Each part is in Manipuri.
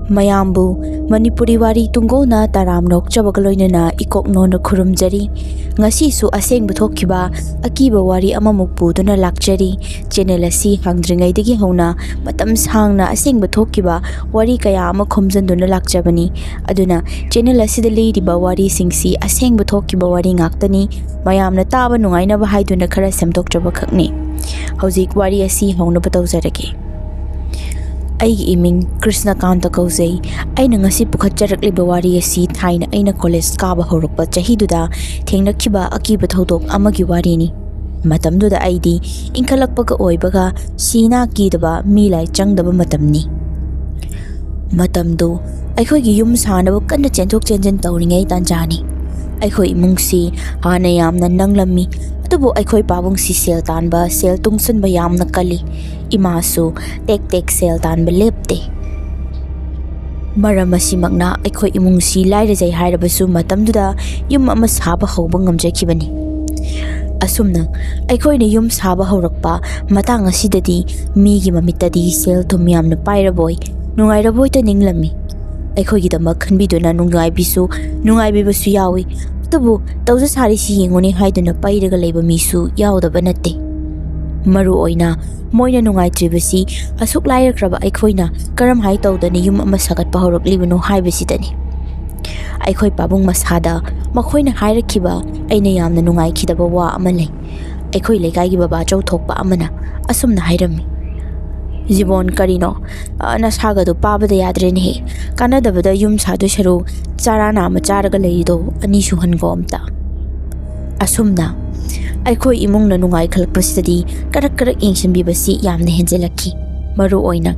Mayambu Manipuri Wari Tunggol na taram nokchabagaloina na ikokno na khurumjari ngasi su aseng buthokiba akiba wari amamuk puduna lakjari channel asi hangdringai digi hona matam sangna aseng buthokiba wari kaya ama khomjanduna lakjabani aduna channel asi de leiriba wari singsi aseng buthokiba wari ngaktani mayamna taba nungaina ba haiduna khara semdokjaba khakni hojik wari asi hongna batawjarage Aigi iming Krishna Kanta kauzai aina ngasi pukhatjarakliba wari asi thaina aina college kaba horokpa chahiduda thengnakiba akiba thodok amagi wari ni matamduda aidi inkhalakpaga oibaga sina kidaba milai changdaba matamni matamdu aikhoigi yum sanaba kanna chenthok chenjen tawringai tanjani aikhoi imungsi hana yamna nanglammi adubu aikhoi pabungsi sel tanba sel tungsanba yamna kali imasu tek sel tanba lepte maramasi magna aikhoi imungsi lairajai hairabasu matamduda yum ama saba hauba ngamjakibani asumna aikhoi ne yum saba haurakpa matang asidadi migi mamitadi sel thum yamna pairaboi nungairaboi ta ninglami aikhoi gidamak khanbiduna nungaibisu nungaibibasu yawi tabu tawja sari si yengoni haiduna pairaga leiba misu yawdaba natte maru oina moina nungai tribasi asuk lairakraba aikhoina karam hai tawdani yum ama sagatpa horoklibano haibasitani aikhoi pabung masada makhoina hairakhiba aina yamna nungai khidaba wa ama lei aikhoi lekai gi baba chau thokpa amana asumna hairami Jibon karino nasaga do pabada yadrene he kanadabada yum sadu sharu charana ma charaga leido ani suhan gomta asumna aikhoi imung na nungai khalpasidi karak yengsinbibasi yamna henjelakhi maru oina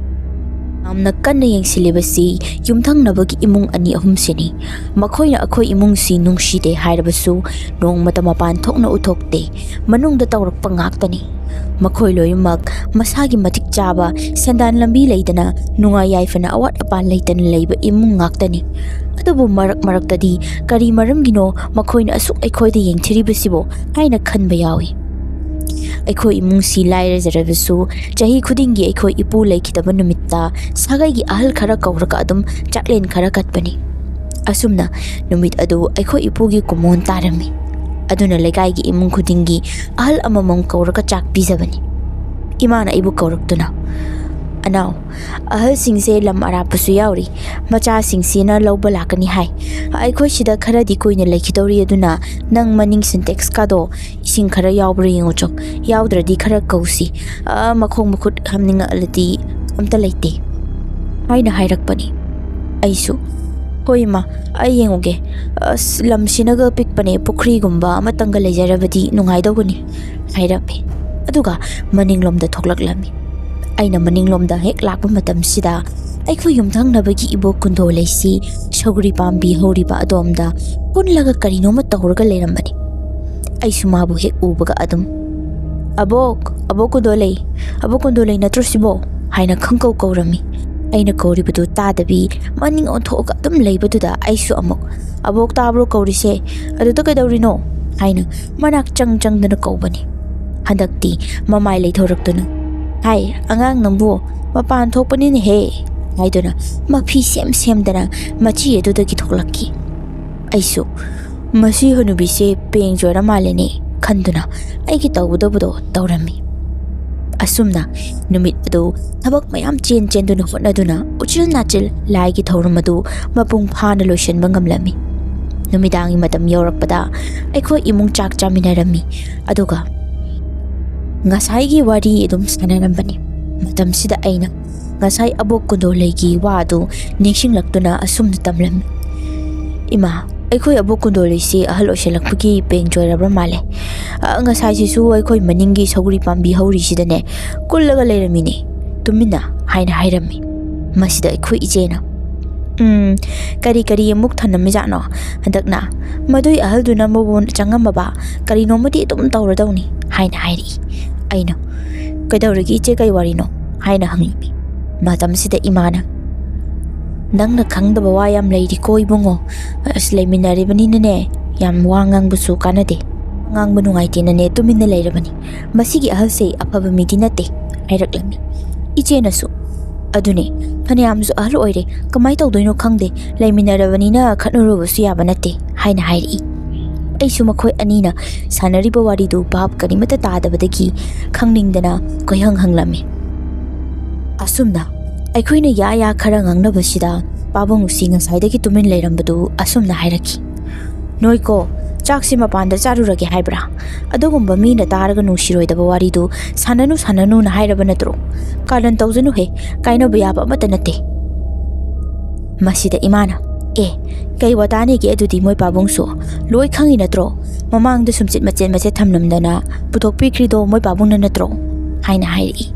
amna kanna yengsilibasi yumthang nabagi imung ani ahum sini makhoina akhoi imung si nungside hairabasu nong mata mapan thokna uthokte manungda tawrakpa ngaktani makhoi loyumak masagi matik chaba sendan lambi leidana nunga yaifana awat apan leitana leiba imung ngaktani adubu marak-tadi kari maramgino makhoina asuk aikhoida yengthiribasibo haina khanba yawi aikhoi imung si lairajarabasu chahi khudingi aikhoi ipu leikhidaba numitta sagai gi ahal khara kauraka adum chaklen khara katpani asumna numit adu aikhoi ipu gi kumon tarami aduna lekai gi imung khudingi ahal amamam kauraka chak pizabani imana ibu kauraktuna anau ahal singse lam arapasu yauri macha singsina lawba lakani hai aikhoi sida khara di koina lekhidori aduna nang maning syntax kado ising khara yawbra yengochok yawdradi khara kausi makhong mukhut hamninga alati amta leite haina hairakpani aisu hoima ai yengoge lamsinaga pikpane pukhri gumba amatanga lejarabadi nungaidogani hairape aduga maninglomda thoklaklami aina maninglomda hek lakpa matamsida aikhoi yumthang nabagi ibo kundo leisi sogri pambi horiba adomda punlaga karinoma tawraga lerambani aisu mabu hek ubaga adum abok kundo lei natrosibo haina khangkau kaurami aina kauribadu tadabi maning onthoga adum leibaduda aisu amok abok tabro kaurise aduda kaidawrino haina manak changdana kaubani handakti mamai leithoraktuna hai angang nambu mapan thokpani ne he haiduna mafi semdana machi eduda ki thoklakki aisu masi honubise pengjora malene khanduna aigi tawbudo tawrami asumna numit adu thabak mayam chenduna hotnaduna uchil nachil lai gi thawramadu mapung phana lotion bangamlami numidangi matam yorakpada aikhoi imung chak chaminarami aduga ngasai gi wari edum sanarambani matam sida aina ngasai abok kundo leigi wadu nixing laktuna asumna tamlam ima aikhoi abok kundo leisi ahal oselakpagi pengjoi rabra male ngasai sisu aikhoi maningi sogri pambi hori sidane kullaga leiramini tumina haina hairami masida aikhoi ijena kari amuk thanami jano handakna madui ahal duna mobon changamaba kari nomadi tum tawradawni haina hairi aina kaidawrigi iche kai warino haina hangimi matamsida imana nangna khangdaba wa yam leiri ko ibungo asleiminaribani ne yam wangang busu kanade ngang bunungai tinane tuminna leirabani masigi ahalse afaba midi nate airaklami iche nasu Adune, Panyam's ahal oire, Kamaito do no kangde, Laminaravanina, Kanurus Yabanate, Haina Hairi. I sumakoi Anina, Sanaribo Waridu, Bab Karimata Tada Badaki, Kangning Dana, Koyang Hanglami. Asumna, I queen a Yaya Karangang Nabashida, Babong sing aside the Kitumin Lerambadu, Asumna Hierarchy. Noiko, Jacksima Panda Zaruraki Hybra, Adogumba mean a Taragan Ushiro the Bawaridu, Sananu Hyrabanatro, Karan Tausanuhe, Kaino Biaba Matanate. Masida Imana, Kay Watani get to Timoy Babungso, Loy Kang in a tro, Mamang the Sumsit Macetamnum Dana, Putopi Crido, Moy Babung in a tro, Haina Hairi.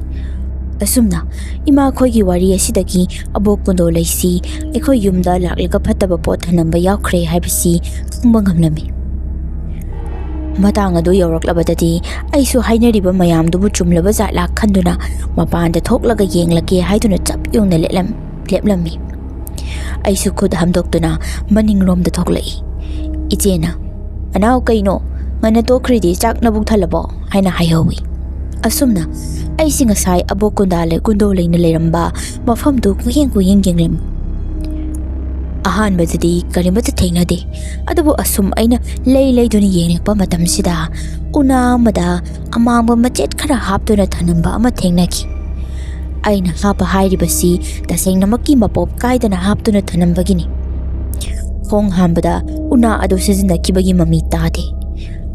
Asumna, Ima Kogi Wari Sidaki, Abok Kundo Lacy, Eko Yumda like a pataba pot and number Yakre Hibisi, Kumbangamlami. Matanga do Yorok Labadati, I saw Haina Riba Mayam do Buchum Labazat la Kanduna, Mapan the talk like a yang like a hidden tap young the leplami. I saw could ham doctona, manning rom the toglay. Itena. And now Kaino, Manato Credi, Jack Nabutalabo, Haina Highway. Asumna, I sing a sigh abo kundale kundole in the leramba, Mafam do Kuyen Lim. Ahan Badadi, Karimata Tana de, Adabo Asum Aina, lay duni yen Pamatam Sida, Una Mada, Amamba Machet Kara haptuna Tanamba Matenaki. Aina Hapa Hairibasi, the saying Namaki Mapop guide and a haptuna Tanambagini. Hong Hambada, Una Adoses in the Kibagi Mamita.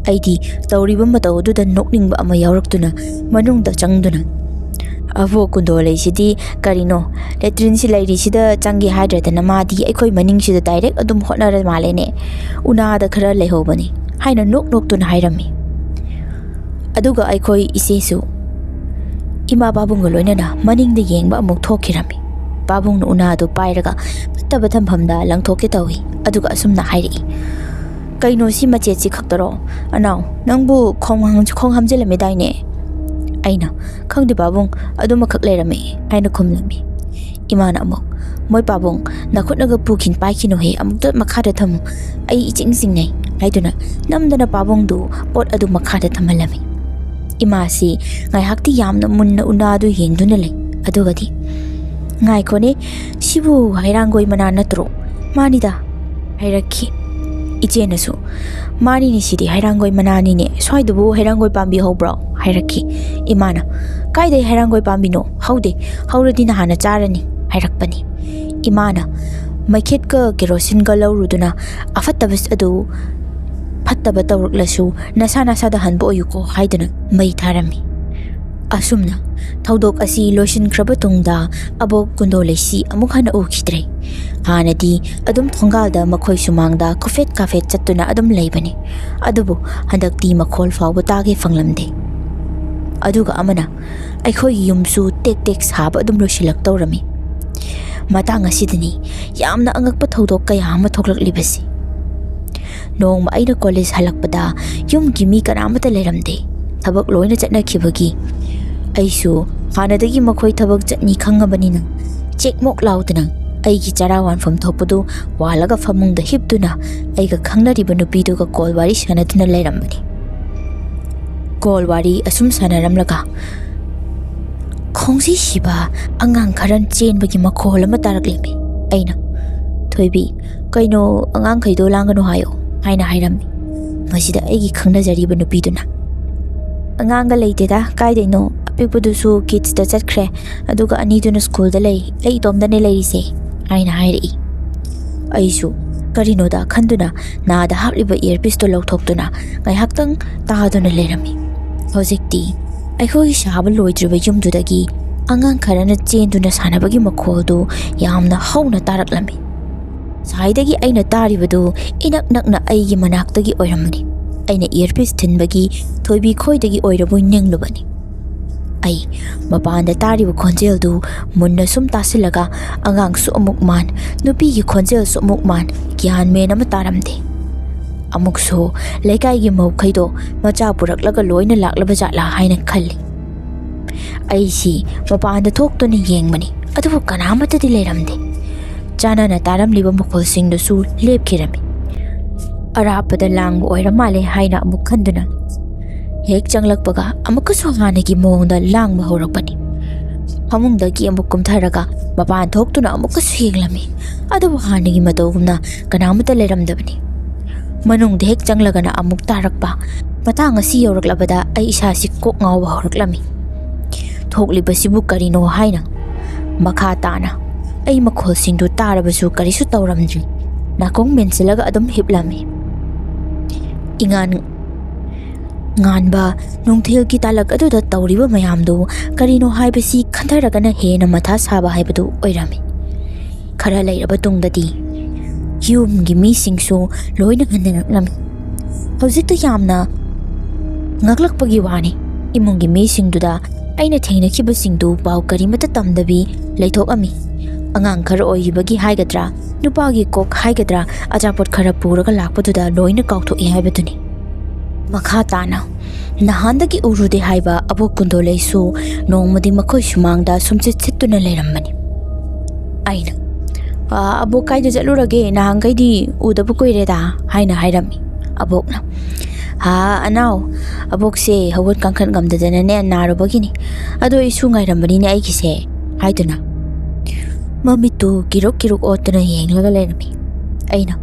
ID, Tauribamato do the knocking Amayortuna, Manung the Changduna. Avo Kundole City, Carino, Letrinsi Lady Sida, Changi Hydrate and Amadi, Equi Manning the direct Adum Hotner Malene, Una the Kara Lehobani, Haina knock to Hirami. Aduga Ikoi Isesu Ima Babungolona, Manning the Yang Bamuk Tokirami. Babung Unado Pairaga, Tabatam Hamda, Lang Tokitawi, Aduga Sumna Hairi. Kaino si machetsi khaktaro anau nangbu khongham jela medaine aina khangdi babung aduma khak lerame aina khumlami imana amok moi babung nakhutnaga pukin paikino he amuk dot makhada tham ai iching singnai aiduna namdana babung du pot adu makhada thamalami ima si ngai hakti yamna munna unadu yengduna le adugadi ngai khone sibu Heiranggoi mana natro manida hairakhi Ijenasu, Mani ni city, Heiranggoi Manani, Swidebu, Heiranggoi Bambi Hobro, Hierarchy, Imana, Kaide Heiranggoi Bambino, Howdina Hana Jarani, Hirakpani, Imana, my kid girl, Gerosin Galo Ruduna, Afatabis Adu, Patabata Lasu, Nasana Sadahan Boyuko, Haidana, May Tarami. Asumna, Taudok Asi, Lotion Krabatungda, Abo Kundolesi, Amukhana Okitre. Hanadi, Adum Tongalda, Makoi Sumangda, Kofet Chatuna Adam Labani, Adubu, Handak Di Makol Fawatagi Fanglamde. Aduga Amana, I call Yumsu, Tek Hab Adum Roshilak Torami. Matanga Sidney, Yamna Angak Patodo Kayama Toklak Libasi. No, Maida College Halakpada, Yum Gimi Karamata Leramde, Tabak Loina Jatna Kibagi. Aisu, Hanadagi Makoi Tabak Jatni Kangabanina, Check Mok Lautana. Aigi Jarawan from Topodo, Walaga Famung the Hiptuna, Aiga Kangna Ribanupido Golwari Sanatuna Leramani. Golwari Asum Sanaramlaga Kongsi Shiba, Angang Karan Chain Bagimako Mataraklimbi, Aina Toibi, Kaino, Angang Kaido Langan Ohio, Aina Hirami, Masida Aigi Kangna Jaribανupiduna. Anganga Lateda, Kaideno, Pipudusu, kids that at Cre, Aduga Aniduna school the lay, Tom the lady say. Aina Hairi Aisu Karinoda Kanduna na the Hapliba ear pistol out tokuna, my haktang Tahaduna Lerami. Hosicti I ho Shabal Loidriba Yum to the gi, Angan Karana chain to the Sanabagi Makodo, Yamna Hona Taraklami. Saidagi Aina Taribadu, Inak Nakna Aigi Manaktagi Oiramani. Aina earpiece tinbagi, Toibi Koidagi Oirabu Ninglubani. Ay, Mapanda Taribu Conjel do, Munda Sum Tasilaga, Angang Su Amukman, Nupi Conjel Su Mukman, Kian Mena Mataramde. Amukso, Lekai Gimo Kaido, Majapurak Lagaloina Laklabajatla Haina Kali. Ay si, Mapanda talk to the Yang Money, Adu Kanamata de Leramde. Jana Nataram Libamukol sing the Su, Lip Kirami. Arapada Lang Oiramale Haina Mukanduna. Hek Changlakpaga, Amakaso Hanaki Mong the Lang Mahorakani. ꯐꯃꯨꯡꯗꯒꯤ ꯑꯃꯨꯛ ꯀꯨꯝꯊꯔꯒ ꯃꯄꯥꯟ ꯊꯣꯛꯇꯨꯅ ꯑꯃꯨꯛꯀꯁꯨ ꯌꯦꯡꯂꯝꯃꯤ. ꯑꯗꯨꯕꯨ ꯍꯥꯟꯅꯒꯤ ꯃꯇꯧꯒꯨꯝꯅ ꯀꯅꯥꯃꯠꯇ ꯂꯩꯔꯝꯗꯕꯅꯤ. ꯃꯅꯨꯡꯗ ꯍꯦꯛ ꯆꯪꯂꯒꯅ ꯑꯃꯨꯛ ꯇꯥꯔꯛꯄ. ꯃꯇꯥꯡ ꯑꯁꯤ ꯌꯧꯔꯛꯂꯕꯗ ꯑꯩ ꯏꯁꯥꯁꯤ ꯀꯣꯛ ꯉꯥꯎꯕ ꯍꯧꯔꯛꯂꯝꯃꯤ. ꯊꯣꯛꯂꯤꯕꯁꯤꯕꯨ ꯀꯔꯤꯅꯣ ꯍꯥꯏꯅ. ꯃꯈꯥ ꯇꯥꯅ ꯑꯩ ꯃꯈꯣꯜꯁꯤꯡꯗꯨ ꯇꯥꯔꯕꯁꯨ ꯀꯔꯤꯁꯨ ꯇꯧꯔꯝꯗ꯭ꯔꯤ. ꯅꯥꯀꯣꯡ ꯃꯦꯟꯁꯤꯜꯂꯒ ꯑꯗꯨꯝ ꯍꯤꯞꯂꯝꯃꯤ. ꯉꯥꯟꯕ ꯅꯨꯡꯊꯤꯜꯒꯤ ꯇꯥꯂꯛ ꯑꯗꯨꯗ ꯇꯧꯔꯤꯕ ꯃꯌꯥꯝꯗꯨ ꯀꯔꯤꯅꯣ ꯍꯥꯏꯕꯁꯤ ꯈꯟꯊꯔꯒꯅ ꯍꯦꯟꯅ ꯃꯊꯥ ꯁꯥꯕ ꯍꯥꯏꯕꯗꯨ ꯑꯣꯏꯔꯝꯃꯤ. ꯈꯔ ꯂꯩꯔꯕ ꯇꯨꯡꯗꯗꯤ ꯌꯨꯝꯒꯤ ꯃꯤꯁꯤꯡꯁꯨ ꯂꯣꯏꯅ ꯍꯟꯅꯔꯛꯂꯝꯃꯤ. ꯍꯧꯖꯤꯛꯇ ꯌꯥꯝꯅ ꯉꯛꯂꯛꯄꯒꯤ ꯋꯥꯅꯤ. ꯏꯃꯨꯡꯒꯤ ꯃꯤꯁꯤꯡꯗꯨꯗ ꯑꯩꯅ ꯊꯦꯡꯅꯈꯤꯕꯁꯤꯡꯗꯨ ꯄꯥꯎ ꯀꯔꯤꯃꯠꯇ ꯇꯝꯗꯕꯤ ꯂꯩꯊꯣꯛꯑꯝꯃꯤ. ꯑꯉꯥꯡ ꯈꯔ ꯑꯣꯏꯈꯤꯕꯒꯤ ꯍꯥꯏꯒꯗ꯭ꯔꯥ, ꯅꯨꯄꯥꯒꯤ ꯀꯣꯛ ꯍꯥꯏꯒꯗ꯭ꯔꯥ, ꯑꯆꯥꯄꯣꯠ ꯈꯔ ꯄꯨꯔꯒ ꯂꯥꯛꯄꯗꯨꯗ ꯂꯣꯏꯅ ꯀꯥꯎꯊꯣꯛꯏ ꯍꯥꯏꯕꯗꯨꯅꯤ. ꯃꯈꯥ ꯇꯥꯅ ꯅꯍꯥꯟꯗꯒꯤ ꯎꯔꯨꯗꯦ ꯍꯥꯏꯕ ꯑꯕꯣꯛ ꯀꯨꯟꯗꯣꯂꯩꯁꯨ ꯅꯣꯡꯃꯗꯤ ꯃꯈꯣꯏ ꯁꯨꯃꯥꯡꯗ ꯁꯨꯝꯆꯤꯠ ꯁꯤꯠꯇꯨꯅ ꯂꯩꯔꯝꯕꯅꯤ. ꯑꯩꯅ "ꯑꯕꯣꯛ ꯀꯥꯏꯗ ꯆꯠꯂꯨꯔꯒꯦ? ꯅꯍꯥꯟꯈꯩꯗꯤ ꯎꯗꯕ ꯀꯨꯏꯔꯦꯗ" ꯍꯥꯏꯅ ꯍꯥꯏꯔꯝꯃꯤ. ꯑꯕꯣꯛꯅ "ꯑꯅꯥꯎ, ꯑꯕꯣꯛꯁꯦ ꯍꯧꯒꯠ ꯀꯥꯡꯈꯠ ꯉꯝꯗꯗꯅꯅꯦ ꯅꯥꯔꯨꯕꯒꯤꯅꯤ. ꯑꯗꯣ ꯑꯩꯁꯨ ꯉꯥꯏꯔꯝꯕꯅꯤꯅꯦ ꯑꯩꯒꯤꯁꯦ" ꯍꯥꯏꯗꯨꯅ ꯃꯃꯤꯠꯇꯨ ꯀꯤꯔꯨꯛ ꯀꯤꯔꯨꯛ ꯑꯣꯠꯇꯨꯅ ꯌꯦꯡꯂꯒ ꯂꯩꯔꯝꯃꯤ. ꯑꯩꯅ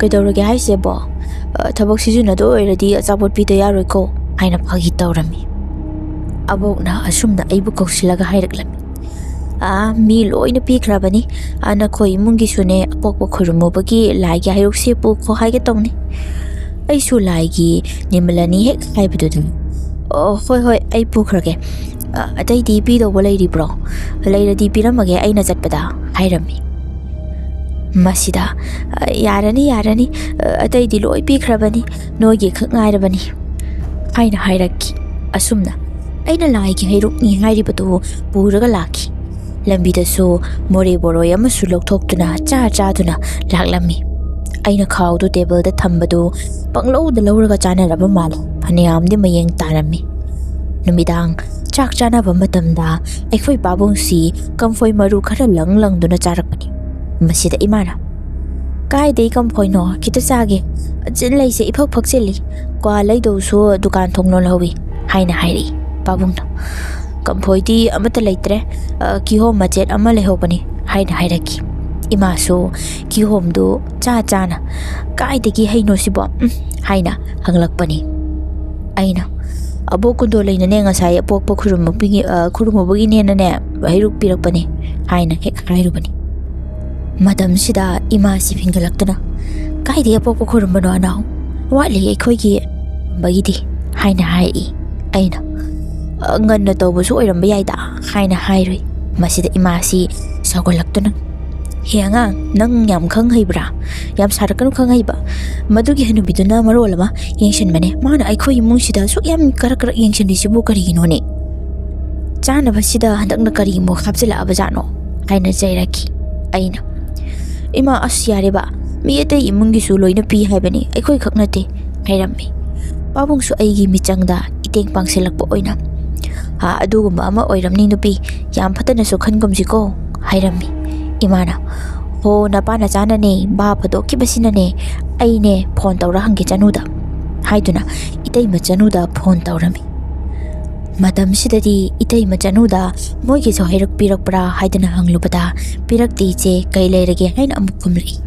"ꯀꯩꯗꯧꯔꯒꯦ ꯍꯥꯏꯁꯦꯕꯣ? ꯊꯕꯛ ꯁꯤꯖꯤꯟꯅꯗꯣ ꯑꯣꯏꯔꯗꯤ ꯑꯆꯥꯄꯣꯠ ꯄꯤꯗ ꯌꯥꯔꯣꯏꯀꯣ" ꯍꯥꯏꯅ ꯐꯥꯒꯤ ꯇꯧꯔꯝꯃꯤ. ꯑꯕꯣꯛꯅ ꯑꯁꯨꯝꯅ ꯑꯩꯕꯨ ꯀꯧꯁꯤꯜꯂꯒ ꯍꯥꯏꯔꯛꯂꯝꯃꯤ. "ꯃꯤ ꯂꯣꯏꯅ ꯄꯤꯈ꯭ꯔꯕꯅꯤ. ꯅꯈꯣꯏ ꯏꯃꯨꯡꯒꯤꯁꯨꯅꯦ ꯑꯄꯣꯛꯄ ꯈꯨꯔꯨꯝꯃꯨꯕꯒꯤ ꯂꯥꯏꯒꯤ ꯍꯩꯔꯨꯛꯁꯦ ꯄꯨꯈꯣ ꯍꯥꯏꯒꯦ ꯇꯧꯅꯤ." ꯑꯩꯁꯨ ꯂꯥꯏꯒꯤ ꯅꯤꯃꯂꯅꯤ ꯍꯦꯛ ꯍꯥꯏꯕꯗꯨꯗ "ꯍꯣꯏ ꯍꯣꯏ, ꯑꯩ ꯄꯨꯈ꯭ꯔꯒꯦ. ꯑꯇꯩꯗꯤ ꯄꯤꯗꯧꯕ ꯂꯩꯔꯤꯕ꯭ꯔꯣ? ꯂꯩꯔꯗꯤ ꯄꯤꯔꯝꯃꯒꯦ ꯑꯩꯅ ꯆꯠꯄꯗ" ꯍꯥꯏꯔꯝꯃꯤ. ꯃꯁꯤꯗ "ꯌꯥꯔꯅꯤ ꯌꯥꯔꯅꯤ, ꯑꯇꯩꯗꯤ ꯂꯣꯏ ꯄꯤꯈ꯭ꯔꯕꯅꯤ. ꯅꯣꯏꯒꯤ ꯈꯛ ꯉꯥꯏꯔꯕꯅꯤ" ꯍꯥꯏꯅ ꯍꯥꯏꯔꯛꯈꯤ. ꯑꯁꯨꯝꯅ ꯑꯩꯅ ꯂꯥꯏꯒꯤ ꯍꯩꯔꯨꯛꯅꯤ ꯍꯥꯏꯔꯤꯕꯗꯨ ꯄꯨꯔꯒ ꯂꯥꯛꯈꯤ. ꯂꯝꯕꯤꯗꯁꯨ ꯃꯣꯔꯦ ꯕꯣꯔꯣꯏ ꯑꯃꯁꯨ ꯂꯧꯊꯣꯛꯇꯨꯅ ꯆꯥꯗꯨꯅ ꯂꯥꯛꯂꯝꯃꯤ. ꯑꯩꯅ ꯈꯥꯎꯗꯨ ꯇꯦꯕꯜꯗ ꯊꯝꯕꯗꯨ ꯄꯪꯂꯧꯗ ꯂꯧꯔꯒ ꯆꯥꯅꯔꯕ ꯃꯥꯜꯂꯦ. ꯐꯅꯌꯥꯝꯗꯤ ꯃꯌꯦꯡ ꯇꯥꯔꯝꯃꯤ. ꯅꯨꯃꯤꯗꯥꯡ ꯆꯥꯛ ꯆꯥꯅꯕ ꯃꯇꯝꯗ ꯑꯩꯈꯣꯏ ꯄꯥꯕꯨꯡꯁꯤ ꯀꯝꯐꯣꯏ ꯃꯔꯨ ꯈꯔ ꯂꯪꯗꯨꯅ ꯆꯥꯔꯛꯄꯅꯤ. ꯃꯁꯤꯗ ꯏꯃꯥꯅ "ꯀꯥꯏꯗꯩ ꯀꯝꯐꯣꯏꯅꯣ? ꯈꯤꯇ ꯆꯥꯒꯦ. ꯆꯤꯟꯂꯩꯁꯦ ꯏꯐꯛ ꯐꯛꯆꯤꯜꯂꯤ. ꯀ꯭ꯋꯥ ꯂꯩꯗꯧꯁꯨ ꯗꯨꯀꯥꯟ ꯊꯣꯡ ꯂꯣꯜꯍꯧꯏ" ꯍꯥꯏꯅ ꯍꯥꯏꯔꯛꯏ. ꯄꯥꯕꯨꯡꯅ "ꯀꯝꯐꯣꯏꯗꯤ ꯑꯃꯠꯇ ꯂꯩꯇ꯭ꯔꯦ. ꯀꯤꯍꯣꯝ ꯃꯆꯦꯠ ꯑꯃ ꯂꯩꯍꯧꯕꯅꯤ" ꯍꯥꯏꯅ ꯍꯥꯏꯔꯛꯈꯤ. ꯏꯃꯥꯁꯨ ꯀꯤꯍꯣꯝꯗꯨ ꯆꯥꯅ "ꯀꯥꯏꯗꯒꯤ ꯍꯩꯅꯣ ꯁꯤꯕꯣ?" ꯍꯥꯏꯅ ꯍꯪꯂꯛꯄꯅꯤ. ꯑꯩꯅ "ꯑꯕꯣꯛ ꯀꯨꯟꯗꯣꯂꯩꯅꯅꯦ ꯉꯁꯥꯏ ꯑꯄꯣꯛꯄ ꯈꯨꯔꯨꯝꯃꯨꯕꯒꯤꯅꯦꯅꯅꯦ ꯍꯩꯔꯨꯛ ꯄꯤꯔꯛꯄꯅꯤ" ꯍꯥꯏꯅ ꯍꯦꯛ ꯍꯥꯏꯔꯨꯕꯅꯤ. ꯃꯇꯝꯁꯤꯗ ꯏꯃꯥꯁꯤ ꯐꯤꯡꯒꯠꯂꯛꯇꯨꯅ "ꯀꯥꯏꯗꯩ ꯑꯄꯣꯛꯄ ꯈꯨꯔꯨꯝꯕꯅꯣ ꯑꯅꯥꯎ? ꯋꯥꯠꯂꯤ ꯑꯩꯈꯣꯏꯒꯤ ꯕꯒꯤꯗꯤ" ꯍꯥꯏꯅ ꯍꯥꯏꯔꯛꯏ. ꯑꯩꯅ "ꯉꯟꯅ ꯇꯧꯕꯁꯨ ꯑꯣꯏꯔꯝꯕ ꯌꯥꯏꯗ" ꯍꯥꯏꯅ ꯍꯥꯏꯔꯨꯏ. ꯃꯁꯤꯗ ꯏꯃꯥꯁꯤ ꯁꯥꯎꯒꯠꯂꯛꯇꯨꯅ "ꯍꯦ ꯑꯉꯥꯡ, ꯅꯪ ꯌꯥꯝ ꯈꯪ ꯍꯩꯕ꯭ꯔꯥ? ꯌꯥꯝ ꯁꯥꯔꯛꯀꯅꯨ ꯈꯪ ꯍꯩꯕ. ꯃꯗꯨꯒꯤ ꯍꯅꯨꯕꯤꯗꯨꯅ ꯃꯔꯣꯜ ꯑꯃ ꯌꯦꯡꯁꯤꯟꯕꯅꯦ. ꯃꯥꯅ ꯑꯩꯈꯣꯏ ꯏꯃꯨꯡꯁꯤꯗ ꯁꯨꯛ ꯌꯥꯝ ꯀꯔꯛ ꯌꯦꯡꯁꯤꯜꯂꯤꯁꯤꯕꯨ ꯀꯔꯤꯒꯤꯅꯣꯅꯦ? ꯆꯥꯅꯕꯁꯤꯗ ꯍꯟꯗꯛꯅ ꯀꯔꯤꯃꯨꯛ ꯍꯥꯞꯆꯤꯜꯂꯛꯑꯕꯖꯥꯠꯅꯣ" ꯍꯥꯏꯅ ꯆꯩꯔꯛꯈꯤ. ꯑꯩꯅ "ꯏꯃꯥ, ꯌꯥꯔꯦꯕ. ꯃꯤ ꯑꯇꯩ ꯏꯃꯨꯡꯒꯤꯁꯨ ꯂꯣꯏꯅ ꯄꯤ ꯍꯥꯏꯕꯅꯤ, ꯑꯩꯈꯣꯏ ꯈꯛ ꯅꯠꯇꯦ" ꯍꯥꯏꯔꯝꯃꯤ. ꯄꯥꯕꯨꯡꯁꯨ ꯑꯩꯒꯤ ꯃꯤꯆꯪꯗ ꯏꯇꯦꯡ ꯄꯥꯡꯁꯤꯜꯂꯛꯄ ꯑꯣꯏꯅ "ꯑꯗꯨꯒꯨꯝꯕ ꯑꯃ ꯑꯣꯏꯔꯝꯅꯤ ꯅꯨꯄꯤ. ꯌꯥꯝ ꯐꯠꯇꯅꯁꯨ ꯈꯟꯒꯨꯝꯁꯤꯀꯣ" ꯍꯥꯏꯔꯝꯃꯤ. ꯏꯃꯥꯅ "ꯍꯣ, ꯅꯄꯥ ꯅꯆꯥꯅꯅꯦ ꯕꯥ ꯐꯗꯣꯛꯈꯤꯕꯁꯤꯅꯅꯦ ꯑꯩꯅꯦ ꯐꯣꯟ ꯇꯧꯔ ꯍꯪꯒꯦ ꯆꯅꯨꯗ" ꯍꯥꯏꯗꯨꯅ ꯏꯇꯩꯃ ꯆꯅꯨꯗ ꯐꯣꯟ ꯇꯧꯔꯝꯃꯤ. ꯃꯇꯝꯁꯤꯗꯗꯤ ꯏꯇꯩꯃ ꯆꯅꯨꯗ ꯃꯣꯏꯒꯤꯁꯨ ꯍꯩꯔꯨꯛ ꯄꯤꯔꯛꯄ꯭ꯔꯥ ꯍꯥꯏꯗꯨꯅ ꯍꯪꯂꯨꯕꯗ "ꯄꯤꯔꯛꯇꯦ ꯏꯆꯦ, ꯀꯩ ꯂꯩꯔꯒꯦ" ꯍꯥꯏꯅ ꯑꯃꯨꯛ ꯈꯨꯝꯂꯛꯏ.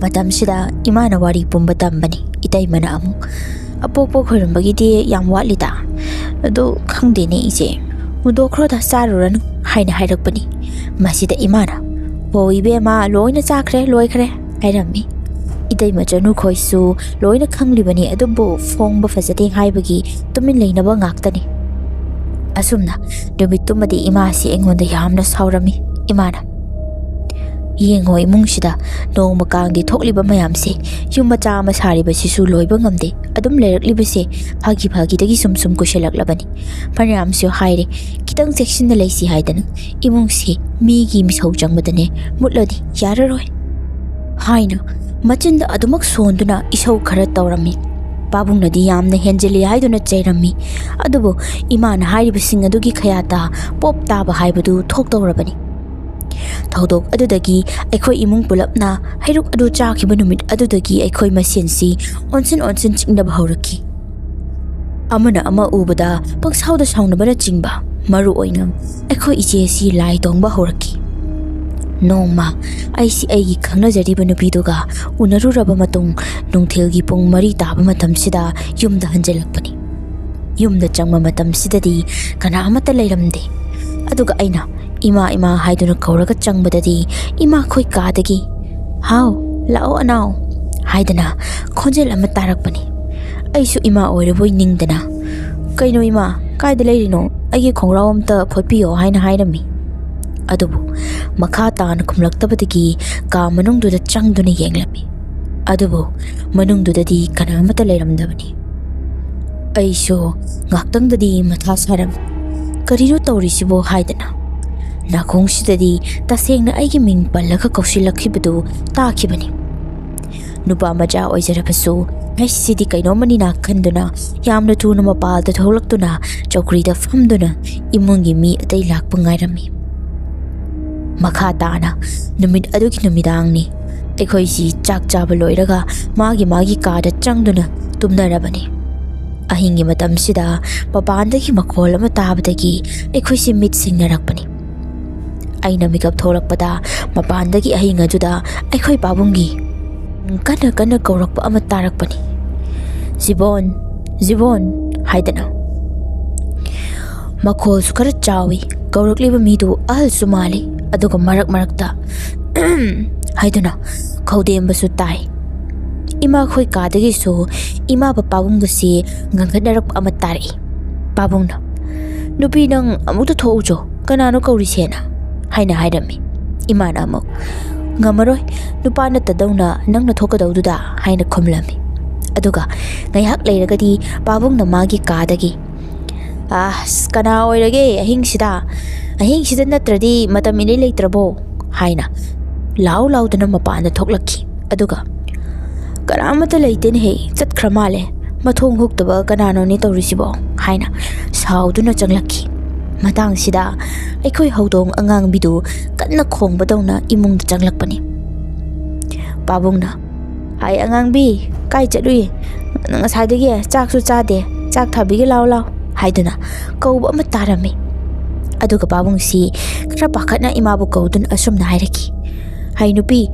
ꯃꯇꯝꯁꯤꯗ ꯏꯃꯥꯅ ꯋꯥꯔꯤ ꯄꯨꯝꯕ ꯇꯝꯕꯅꯤ. ꯏꯇꯩꯃꯅ ꯑꯃꯨꯛ "ꯑꯄꯣꯛꯄ ꯈꯣꯏꯔꯝꯕꯒꯤꯗꯤ ꯌꯥꯝ ꯋꯥꯠꯂꯤꯗ. ꯑꯗꯨ ꯈꯪꯗꯦꯅꯦ ꯏꯆꯦ, ꯍꯨꯟꯗꯣꯛꯈ꯭ꯔꯣꯗ, ꯆꯥꯔꯨꯔꯅꯨ" ꯍꯥꯏꯅ ꯍꯥꯏꯔꯛꯄꯅꯤ. ꯃꯁꯤꯗ ꯏꯃꯥꯅ "ꯍꯣ ꯏꯕꯦꯝꯃ, ꯂꯣꯏꯅ ꯆꯥꯈ꯭ꯔꯦ, ꯂꯣꯏꯈ꯭ꯔꯦ" ꯍꯥꯏꯔꯝꯃꯤ. ꯏꯇꯩꯃ ꯆꯅꯨꯈꯣꯏꯁꯨ ꯂꯣꯏꯅ ꯈꯪꯂꯤꯕꯅꯤ, ꯑꯗꯨꯕꯨ ꯐꯣꯡꯕ ꯐꯖꯗꯦ ꯍꯥꯏꯕꯒꯤ ꯇꯨꯃꯤꯟ ꯂꯩꯅꯕ ꯉꯥꯛꯇꯅꯤ. ꯑꯁꯨꯝꯅ ꯅꯨꯃꯤꯠꯇꯨꯃꯗꯤ ꯏꯃꯥꯁꯤ ꯑꯩꯉꯣꯟꯗ ꯌꯥꯝꯅ ꯁꯥꯎꯔꯝꯃꯤ. ꯏꯃꯥꯅ "ꯌꯦꯡꯉꯣ, ꯏꯃꯨꯡꯁꯤꯗ ꯅꯣꯡꯃ ꯀꯥꯡꯒꯤ ꯊꯣꯛꯂꯤꯕ ꯃꯌꯥꯝꯁꯦ, ꯌꯨꯝ ꯃꯆꯥ ꯑꯃ ꯁꯥꯔꯤꯕꯁꯤꯁꯨ ꯂꯣꯏꯕ ꯉꯝꯗꯦ. ꯑꯗꯨꯝ ꯂꯩꯔꯛꯂꯤꯕꯁꯦ ꯐꯥꯒꯤꯗꯒꯤ ꯁꯨꯝ ꯀꯨꯏꯁꯤꯜꯂꯛꯂꯕꯅꯤ. ꯐꯅꯌꯥꯝꯁꯨ ꯍꯥꯏꯔꯦ, ꯈꯤꯇꯪ ꯆꯦꯛꯁꯤꯟꯅ ꯂꯩꯁꯤ ꯍꯥꯏꯗꯅ ꯏꯃꯨꯡꯁꯤ ꯃꯤꯒꯤ ꯃꯤꯁꯧ ꯆꯪꯕꯗꯅꯦ ꯃꯨꯠꯂꯗꯤ ꯌꯥꯔꯔꯣꯏ" ꯍꯥꯏꯅ ꯃꯆꯤꯟꯗ ꯑꯗꯨꯃꯛ ꯁꯣꯟꯗꯨꯅ ꯏꯁꯧ ꯈꯔ ꯇꯧꯔꯝꯃꯤ. ꯄꯥꯕꯨꯡꯅꯗꯤ ꯌꯥꯝꯅ ꯍꯦꯟꯖꯤꯜꯂꯤ ꯍꯥꯏꯗꯨꯅ ꯆꯩꯔꯝꯃꯤ. ꯑꯗꯨꯕꯨ ꯏꯃꯥꯅ ꯍꯥꯏꯔꯤꯕꯁꯤꯡ ꯑꯗꯨꯒꯤ ꯈꯌꯥꯇ ꯄꯣꯞ ꯇꯥꯕ ꯍꯥꯏꯕꯗꯨ ꯊꯣꯛꯇꯧꯔꯕꯅꯤ. ꯊꯧꯗꯣꯛ ꯑꯗꯨꯗꯒꯤ ꯑꯩꯈꯣꯏ ꯏꯃꯨꯡ ꯄꯨꯂꯞꯅ ꯍꯩꯔꯨꯛ ꯑꯗꯨ ꯆꯥꯈꯤꯕ ꯅꯨꯃꯤꯠ ꯑꯗꯨꯗꯒꯤ ꯑꯩꯈꯣꯏ ꯃꯁꯦꯟꯁꯤ ꯑꯣꯟꯁꯤꯟ ꯆꯤꯡꯅꯕ ꯍꯧꯔꯛꯈꯤ. ꯑꯃꯅ ꯑꯃ ꯎꯕꯗ ꯄꯪꯁꯥꯎꯗ ꯁꯥꯎꯅꯕꯅꯆꯤꯡꯕ. Maru oina akhoi iche si lai tongba horakki. Nongma aisi aigi khangnajariba nupiduga unaruraba matung nungthilgi pung 3 taba matamsida yumda hanjalakpani. Yumda changma matamsidadi kana amata leiramde. Aduga aina ima haiduna kauraga changbadadi ima khoi kadagi hau lao anau haidana khonjel ama tarakpani. Aisu ima oiraboi ningdana kaino ima kaida leirino aigi khongrau amta photpiyo haina hairami. Adubu makha taana khumlaktabadagi ka manungduda changduna yenglami. Adubu manungdudadi kana amata leiramdabani. Aisu ngaktangdadi matha saram kariro taurisibo haidana nakhongsidadi tasengna aigi ming pallaga kausilakhibadu takhibani. Nupa maja oijarabasu aisidi kainomani na khanduna yamna tuna mapalda tholaktuna chaukrida famduna imungi mi atai lakpa ngairami. Makha taana numit adugi numidangni aikhoisi chak chaba loiraga magi kada changduna tumnarabani. Ahingi matamsida papandagi makhol ama tabadagi aikhoisi mit singnarakpani. Aina mikap tholakpada mapandagi ahinga juda aikhoi pabungi kana kaurakpa ama tarakpani. Zibon haidana makhol su khara chawi kaurakliba midu ahal sumali aduga marakta haidana khaudemba su tai. Ima khoi kadagi su ima ba pabungda si ngangkadarak ama tari. Pabungna nupi nang amukta thoujo kanano kaurisena haina hairami. Imana amuk ngamaroi nupana tadawna nangna thokadawduda haina khumlami. Aduga ngayhak leiragadi pabungna magi kadagi kana oirage ahingsida natradi matam ini leitrabo haina laudana mapana thoklakki. Aduga karamata leitene he chatkramale mathong huktaba kanano ni tawrisibo haina sauduna changlakki. Matang sida aikhoi haudong angang bidu kanna khongbadawna imungda changlakpani. Pabungna hai angang bi kai chatui ngasaidagi chaksu chade chak thabigi law haiduna kauba ama tarami. Aduga pabungsi kara pakhatna imabu kaudun asumna hairaki. Hai nupi